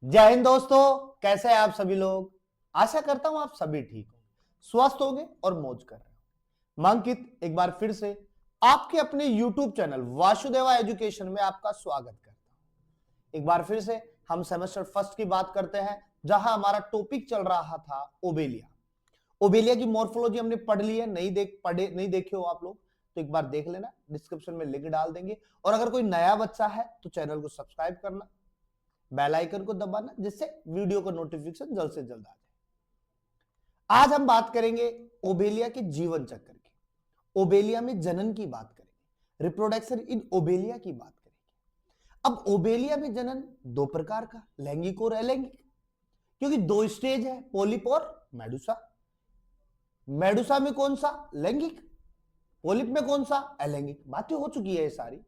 जय हिंद दोस्तों, कैसे हैं आप सभी लोग। आशा करता हूं आप सभी ठीक हो, स्वस्थ होंगे और मौज कर रहे हो। मैं अंकित एक बार फिर से आपके अपने YouTube चैनल वासुदेवा एजुकेशन में आपका स्वागत करता हूं। एक बार फिर से हम सेमेस्टर फर्स्ट की बात करते हैं, जहां हमारा टॉपिक चल रहा था ओबेलिया। ओबेलिया की मॉर्फोलॉजी हमने पढ़ ली है, नहीं देखे हो आप लोग तो एक बार देख लेना, डिस्क्रिप्शन में लिंक डाल देंगे। और अगर कोई नया बच्चा है तो चैनल को सब्सक्राइब करना, बेल आइकन को दबाना, जिससे वीडियो का नोटिफिकेशन जल्द से जल्द आ जाए। आज हम बात करेंगे ओबेलिया के जीवन चक्र की, ओबेलिया में जनन की बात करेंगे, रिप्रोडक्शन इन ओबेलिया की बात करेंगे। अब ओबेलिया में जनन दो प्रकार का, लैंगिक और अलैंगिक, क्योंकि दो स्टेज है, पोलिप और मेडुसा। मेडुसा में कौन सा लैंगिक, पोलिप में कौन सा अलैंगिक। बातें हो चुकी है ये सारी,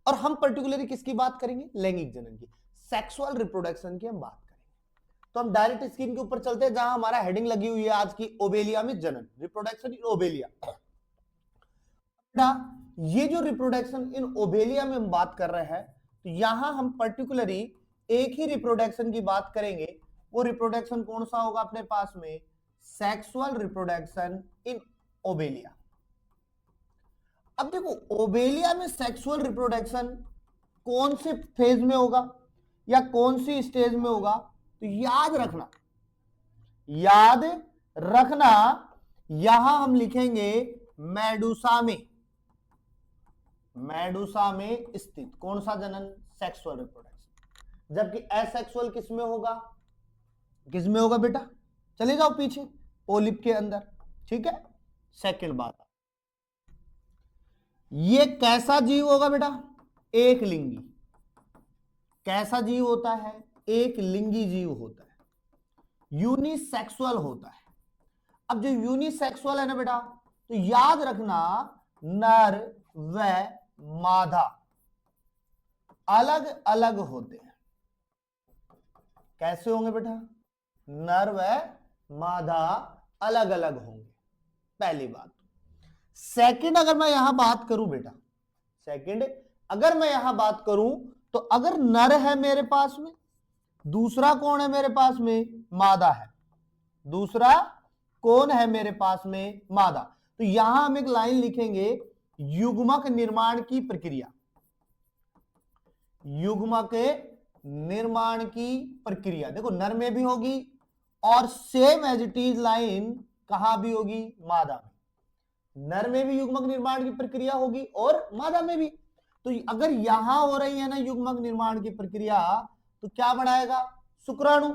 और हम पर्टिकुलरली किसकी बात करेंगे, लैंगिक जनन की, सेक्सुअल रिप्रोडक्शन की हम बात करेंगे। तो हम डायरेक्ट स्क्रीन के ऊपर चलते हैं, जहां हमारा हेडिंग लगी हुई है आज की, ओबेलिया में जनन, रिप्रोडक्शन इन ओबेलिया। ये जो रिप्रोडक्शन इन ओबेलिया में हम बात कर रहे हैं, तो यहां हम पर्टिकुलरली एक ही रिप्रोडक्शन की बात करेंगे। वो रिप्रोडक्शन कौन सा होगा अपने पास में, सेक्सुअल रिप्रोडक्शन इन ओबेलिया। अब देखो, ओबेलिया में सेक्सुअल रिप्रोडक्शन कौन से फेज में होगा या कौन सी स्टेज में होगा, तो याद रखना यहां हम लिखेंगे मेडुसा में स्थित कौन सा जनन, सेक्सुअल रिप्रोडक्शन। जबकि एसेक्सुअल किसमें होगा बेटा, चले जाओ पीछे, पोलिप के अंदर। ठीक है, सेकंड बात, ये कैसा जीव होगा बेटा, एक लिंगी। कैसा जीव होता है, एक लिंगी जीव होता है, यूनिसेक्सुअल होता है। अब जो यूनिसेक्सुअल है ना बेटा, तो याद रखना नर व मादा अलग अलग होते हैं। कैसे होंगे बेटा, नर व मादा अलग अलग होंगे, पहली बात। सेकंड अगर मैं यहां बात करूं बेटा, तो अगर नर है मेरे पास में, दूसरा कौन है मेरे पास में, मादा है, दूसरा कौन है मेरे पास में, मादा। तो यहां हम एक लाइन लिखेंगे, युग्मक निर्माण की प्रक्रिया, युग्मक निर्माण की प्रक्रिया देखो नर में भी होगी, और same as it is line कहां भी होगी, मादा में। नर में भी युग्मक निर्माण की प्रक्रिया होगी और मादा में भी। तो अगर यहां हो रही है ना युग्मक निर्माण की प्रक्रिया, तो क्या बनाएगा, शुक्राणु।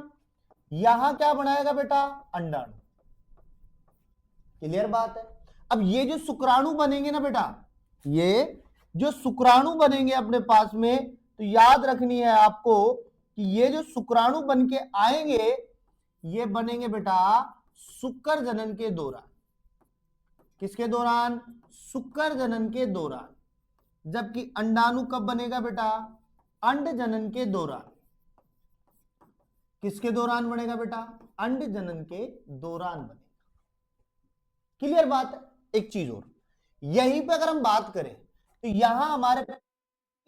यहां क्या बनाएगा बेटा, अंडाणु। क्लियर बात है। अब ये जो शुक्राणु बनेंगे ना बेटा, ये जो शुक्राणु बनेंगे अपने पास में, तो याद रखनी है आपको कि ये जो शुक्राणु बन के आएंगे, ये बनेंगे बेटा शुक्र जनन के दौरान। किसके दौरान, शुक्र जनन के दौरान। जबकि अंडाणु कब बनेगा बेटा, अंड जनन के दौरान। किसके दौरान बनेगा बेटा, अंड जनन के दौरान बनेगा। क्लियर बात है। एक चीज और, यहीं पे अगर हम बात करें, तो यहां हमारे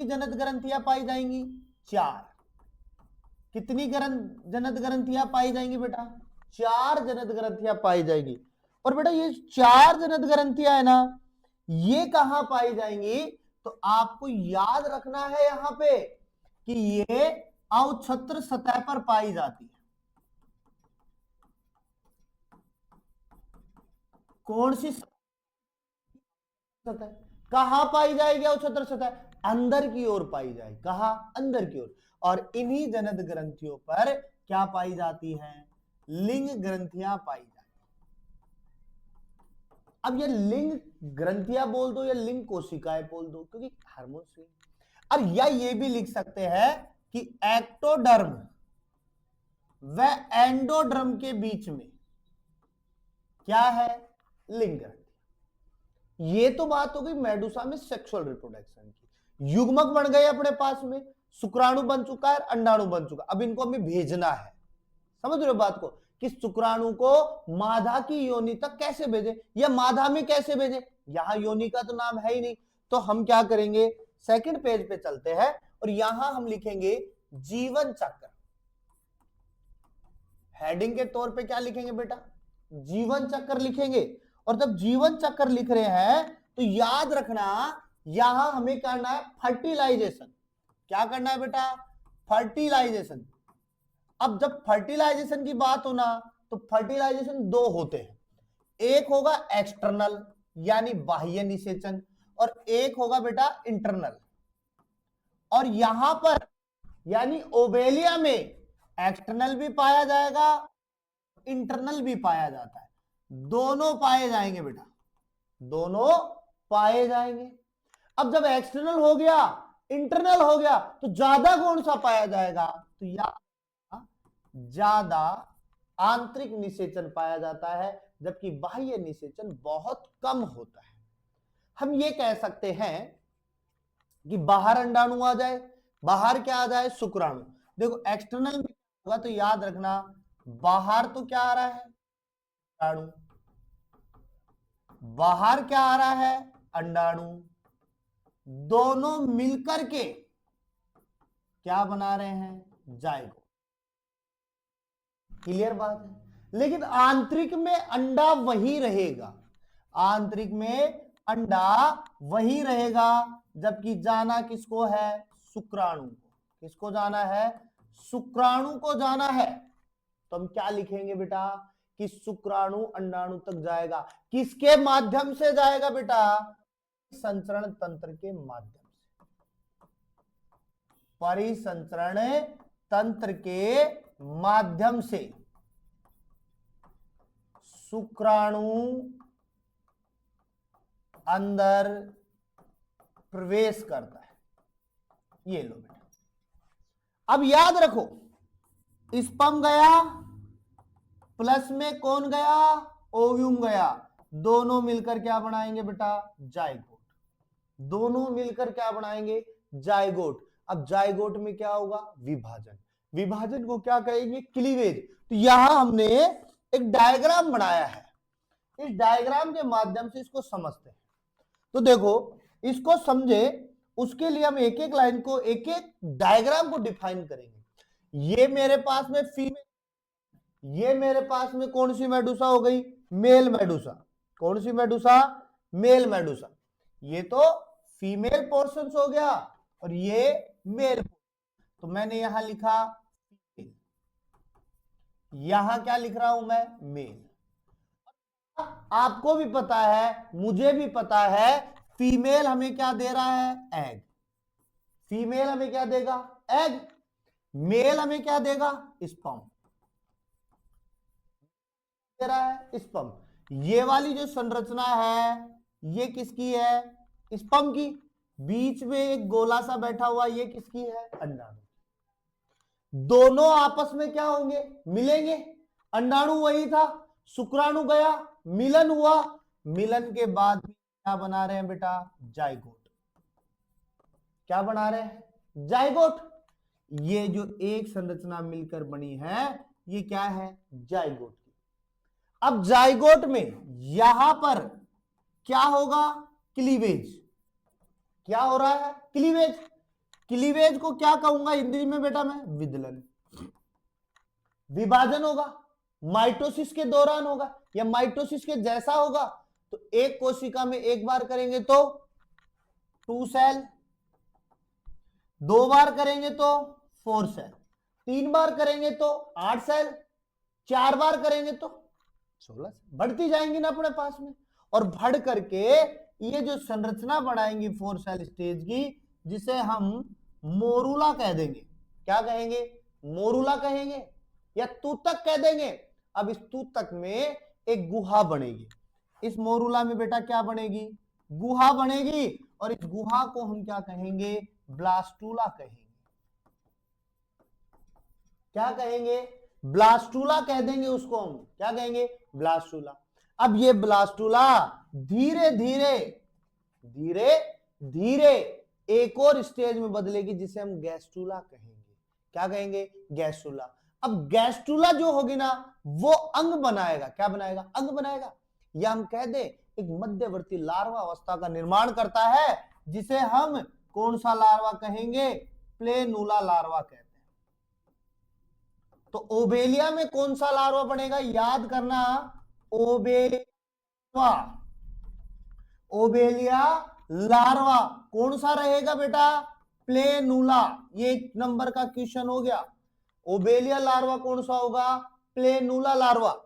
जनन ग्रंथियां पाई जाएंगी, 4। कितनी जनन ग्रंथियां पाई जाएंगी बेटा, 4 जनन ग्रंथियां पाई जाएंगी। और बेटा ये 4 जनन ग्रंथियां है ना, ये कहां पाई जाएंगी, तो आपको याद रखना है यहां पे कि ये अवछत्र सतह पर पाई जाती है। कौन सी सतह, कहां पाई जाएगी अवछत्र सतह, अंदर की ओर पाई जाएगी। कहां, अंदर की ओर। और इन्हीं जनन ग्रंथियों पर क्या पाई जाती है, लिंग ग्रंथियां पाई जाती है। अब ये लिंग ग्रंथियां बोल दो या लिंग कोशिकाएं बोल दो, क्योंकि हार्मोन से। और या ये भी लिख सकते हैं कि एक्टोडर्म व एंडोडर्म के बीच में क्या है, लिंग ग्रंथि। ये तो बात हो गई मेडुसा में सेक्सुअल रिप्रोडक्शन की। युग्मक बन गए अपने पास में, शुक्राणु बन चुका है, अंडाणु बन चुका, अब इनको हमें भेजना है। समझ रहे हो बात को, कि शुक्राणु को मादा की योनि तक कैसे भेजे, या मादा में कैसे भेजे। यहां योनि का तो नाम है ही नहीं, तो हम क्या करेंगे, सेकंड पेज पे चलते हैं और यहां हम लिखेंगे जीवन चक्र। हेडिंग के तौर पे क्या लिखेंगे बेटा, जीवन चक्र लिखेंगे। और जब जीवन चक्र लिख रहे हैं तो याद रखना यहां हमें करना है फर्टिलाइजेशन। क्या करना है बेटा, फर्टिलाइजेशन। अब जब फर्टिलाइजेशन की बात हो ना तो फर्टिलाइजेशन दो होते हैं, एक होगा एक्सटर्नल यानी बाह्य निषेचन और एक होगा बेटा इंटरनल। और यहां पर यानी ओबेलिया में एक्सटर्नल भी पाया जाएगा, इंटरनल भी पाया जाता है, दोनों पाए जाएंगे बेटा, दोनों पाए जाएंगे। अब जब एक्सटर्नल हो गया इंटरनल हो गया तो ज्यादा कौन सा पाया जाएगा, तो या ज्यादा आंतरिक निषेचन पाया जाता है, जबकि बाह्य निषेचन बहुत कम होता है। हम ये कह सकते हैं कि बाहर अंडाणु आ जाए, बाहर क्या आ जाए, शुक्राणु। देखो एक्सटर्नल में होगा तो याद रखना बाहर तो क्या आ रहा है, अंडाणु, बाहर क्या आ रहा है, अंडाणु, दोनों मिलकर के क्या बना रहे हैं, जायगोट। क्लियर बात है। लेकिन आंतरिक में अंडा वही रहेगा, आंतरिक में अंडा वही रहेगा, जबकि जाना किसको है, शुक्राणु को। किसको जाना है, शुक्राणु को जाना है। तो हम क्या लिखेंगे बेटा कि शुक्राणु अंडाणु तक जाएगा। किसके माध्यम से जाएगा बेटा, संचरण तंत्र के माध्यम से, परिसंचरण तंत्र के माध्यम से शुक्राणु अंदर प्रवेश करता है। ये लो बेटा, अब याद रखो स्पर्म गया प्लस में कौन गया, ओव्यूम गया, दोनों मिलकर क्या बनाएंगे बेटा, जायगोट, दोनों मिलकर क्या बनाएंगे, जायगोट। अब जायगोट में क्या होगा, विभाजन, विभाजन को क्या कहेंगे, क्लीवेज। तो यहां हमने एक डायग्राम बनाया है, इस डायग्राम के माध्यम से इसको समझते हैं। तो देखो इसको समझे उसके लिए हम एक एक लाइन को, एक एक डायग्राम को डिफाइन करेंगे। ये मेरे पास में फीमेल, ये मेरे पास में कौन सी मेडुसा हो गई, मेल मेडुसा। कौन सी मेडुसा, मेल मेडुसा। ये तो फीमेल पोर्शन हो गया और ये मेल। तो मैंने यहां लिखा फीमेल, यहां क्या लिख रहा हूं मैं, मेल। आपको भी पता है, मुझे भी पता है, फीमेल हमें क्या दे रहा है, एग। फीमेल हमें क्या देगा, एग। मेल हमें क्या देगा, स्पर्म दे रहा है, स्पर्म। ये वाली जो संरचना है ये किसकी है, स्पर्म की। बीच में एक गोला सा बैठा हुआ, ये किसकी है, अंडाणु। दोनों आपस में क्या होंगे, मिलेंगे। अंडाणु वही था, शुक्राणु गया, मिलन हुआ, मिलन के बाद क्या बना रहे हैं बेटा, जायगोट। क्या बना रहे हैं, जायगोट। ये जो एक संरचना मिलकर बनी है ये क्या है, जायगोट की। अब जायगोट में यहां पर क्या होगा, क्लीवेज। क्या हो रहा है, क्लीवेज। क्लीवेज को क्या कहूंगा हिंदी में बेटा मैं, विदलन। विभाजन होगा, माइटोसिस के दौरान होगा या माइटोसिस के जैसा होगा। तो एक कोशिका में एक बार करेंगे तो 2 सेल, 2 बार करेंगे तो 4 सेल, 3 बार करेंगे तो 8 सेल, 4 बार करेंगे तो 16 सेल। बढ़ती जाएंगी ना अपने पास में, और बढ़ करके ये जो संरचना बनाएंगी 4 सेल स्टेज की, जिसे हम मोरूला कह देंगे। क्या कहेंगे, मोरूला कहेंगे या तूतक कह देंगे। अब इस तूतक में एक गुहा बनेगी, इस मोरूला में बेटा क्या बनेगी, गुहा बनेगी, और इस गुहा को हम क्या कहेंगे, ब्लास्टूला कहेंगे। क्या कहेंगे, ब्लास्टूला कह देंगे उसको हम, क्या कहेंगे, ब्लास्टूला। अब ये ब्लास्टूला धीरे धीरे धीरे धीरे एक और स्टेज में बदलेगी जिसे हम गैस्टूला कहेंगे। क्या कहेंगे, गैस्टूला। अब गैस्टूला जो होगी ना वो अंग बनाएगा। क्या बनाएगा, अंग बनाएगा, या हम कह दे एक मध्यवर्ती लार्वा अवस्था का निर्माण करता है, जिसे हम कौन सा लार्वा कहेंगे, प्लेनूला लार्वा कहते हैं। तो ओबेलिया में कौन सा लार्वा बनेगा, याद करना, ओबेलिया, ओबेलिया लार्वा कौन सा रहेगा बेटा, प्लेनुला। ये एक नंबर का क्वेश्चन हो गया। ओबेलिया लार्वा कौन सा होगा, प्लेनुला लार्वा।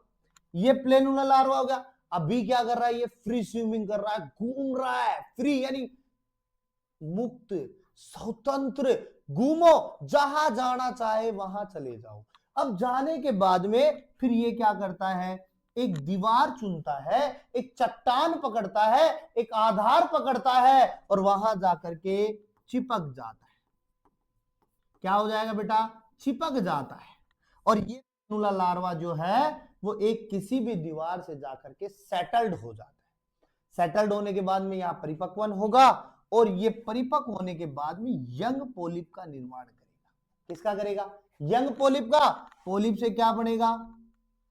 ये प्लेनुला लार्वा हो गया। अभी क्या कर रहा है, ये फ्री स्विमिंग कर रहा है, घूम रहा है, फ्री यानी मुक्त, स्वतंत्र, घूमो, जहां जाना चाहे वहां चले जाओ। अब जाने के बाद में फिर ये क्या करता है, एक दीवार चुनता है, एक चट्टान पकड़ता है, एक आधार पकड़ता है और वहां जाकर के चिपक जाता है। क्या हो जाएगा बेटा, चिपक जाता है। और ये प्लेनुला लार्वा जो है वो एक किसी भी दीवार से जाकर के सेटल्ड हो जाता है। सेटल्ड होने के बाद में यहां परिपक्वन होगा और ये परिपक्व होने के बाद में यंग पोलिप का निर्माण करेगा। किसका करेगा, यंग पोलिप का। पोलिप से क्या बनेगा,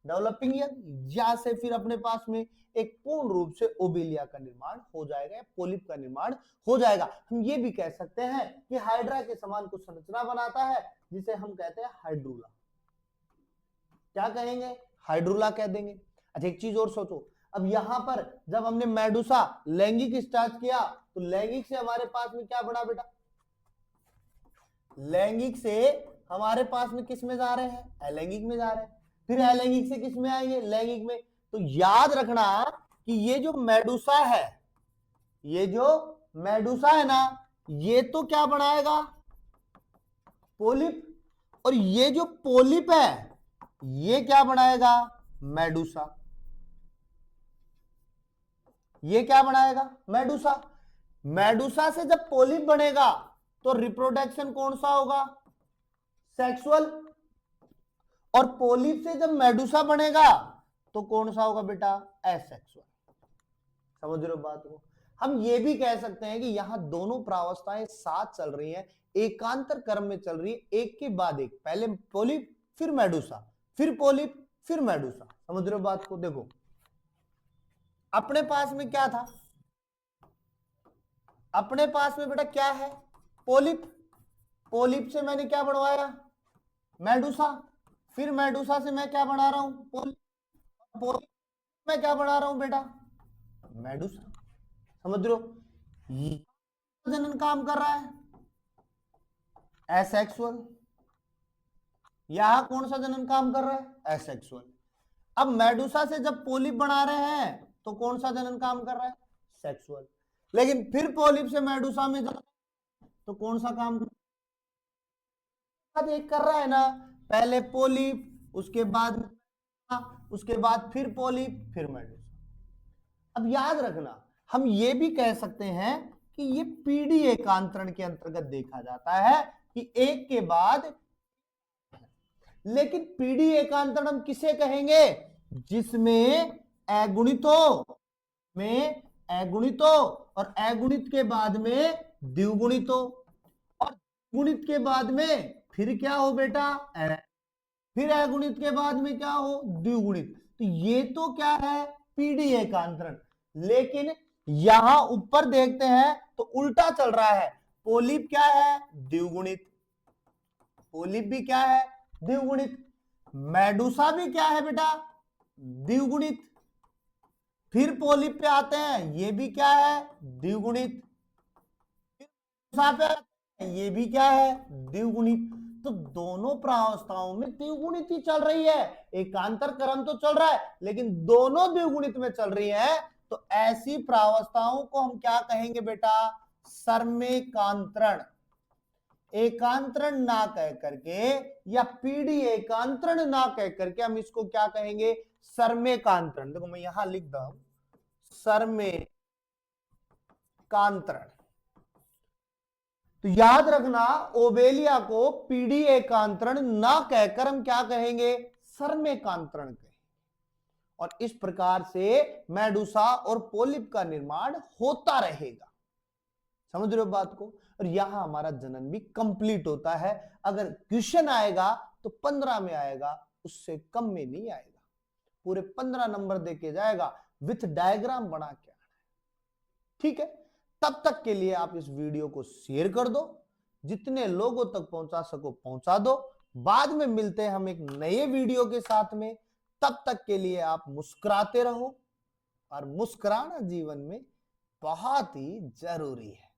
डेवलपिंग यंग, या से फिर अपने पास में एक पूर्ण रूप से ओबेलिया का निर्माण हो जाएगा या पोलिप का निर्माण हो जाएगा। हम ये भी कह सकते हैं कि हाइड्रा के समान कुछ संरचना बनाता है जिसे हम कहते हैं हाइड्रूला। क्या कहेंगे, हाइड्रूला कह देंगे। अच्छा एक चीज और सोचो, अब यहां पर जब हमने मेडुसा लैंगिक स्टार्ट किया तो लैंगिक से हमारे पास में क्या बना बेटा, लैंगिक से हमारे पास में किस में जा रहे हैं, अलैंगिक में जा रहे हैं। फिर अलैंगिक से किस में आएंगे, लैंगिक में। तो याद रखना कि ये जो मेडुसा है, ये जो मेडुसा है ना, ये तो क्या बनाएगा, पोलिप, और ये जो पोलिप है ये क्या बनाएगा, मेडुसा। ये क्या बनाएगा, मेडुसा। मेडुसा से जब पोलिप बनेगा तो रिप्रोडक्शन कौन सा होगा, सेक्सुअल। और पोलिप से जब मेडुसा बनेगा तो कौन सा होगा बेटा, एसेक्सुअल। समझ रहे हो बात को। हम ये भी कह सकते हैं कि यहां दोनों प्रावस्थाएं साथ चल रही हैं, एकांतर क्रम में चल रही है, एक के बाद एक, पहले पोलिप फिर मेडुसा, फिर पोलिप फिर मेडुसा। समझ रहे हो बात को। देखो अपने पास में क्या था, अपने पास में बेटा क्या है, पोलिप। पोलिप से मैंने क्या बनवाया, मेडुसा। फिर मेडुसा से मैं क्या बना रहा हूं, पोलिप। पोलिप में क्या बना रहा हूं बेटा, मेडुसा। समझ रहे हो, जनन काम कर रहा है, एसेक्सुअल। यहां कौन सा जनन काम कर रहा है, एसेक्सुअल। अब मेडुसा से जब पोलिप बना रहे हैं तो कौन सा जनन काम कर रहा है, सेक्सुअल। लेकिन फिर पोलिप से मेडुसा में तो कौन सा काम एक कर रहा है ना, पहले पोलिप, उसके बाद फिर पोलिप फिर मेडुसा। अब याद रखना, हम ये भी कह सकते हैं कि ये पीडी एकांतरण के अंतर्गत देखा जाता है कि एक के बाद। लेकिन पीडी एकांतरण हम किसे कहेंगे, जिसमें अगुणित हो और अगुणित के बाद में द्विगुणित हो, और गुणित के बाद में फिर क्या हो बेटा, फिर अगुणित के बाद में क्या हो, द्विगुणित। तो ये तो क्या है, पीडी एकांतरण। लेकिन यहां ऊपर देखते हैं तो उल्टा चल रहा है। पोलिप क्या है, द्विगुणित। पोलिप भी क्या है, द्विगुणित। मेडुसा भी क्या है बेटा, द्विगुणित। फिर पोलिप पे आते हैं, ये भी क्या है, द्विगुणित। फिर पे आते हैं, ये भी क्या है, द्विगुणित। तो दोनों प्रावस्थाओं में द्विगुणित ही चल रही है। एकांतर क्रम तो चल रहा है लेकिन दोनों द्विगुणित में चल रही है। तो ऐसी प्रावस्थाओं को हम क्या कहेंगे बेटा, सर्मेकांतरण। एकांतरण ना कह करके या पीडी एकांतरण ना कह करके हम इसको क्या कहेंगे, सर्मेकांतरण। देखो मैं यहां लिख रहा हूं, सर्मेकांतरण। तो याद रखना, ओबेलिया को पीडी एकांतरण ना कहकर हम क्या कहेंगे, सर्मेकांतरण कहेंगे। और इस प्रकार से मेडुसा और पोलिप का निर्माण होता रहेगा। समझ रहे हो बात को। और यहां हमारा जनन भी कंप्लीट होता है। अगर क्वेश्चन आएगा तो 15 में आएगा, उससे कम में नहीं आएगा। पूरे 15 नंबर देके जाएगा, विथ डायग्राम बना के आना है। ठीक है, तब तक के लिए आप इस वीडियो को शेयर कर दो, जितने लोगों तक पहुंचा सको पहुंचा दो। बाद में मिलते हैं हम एक नए वीडियो के साथ में। तब तक के लिए आप मुस्कुराते रहो, और मुस्कुराना जीवन में बहुत ही जरूरी है।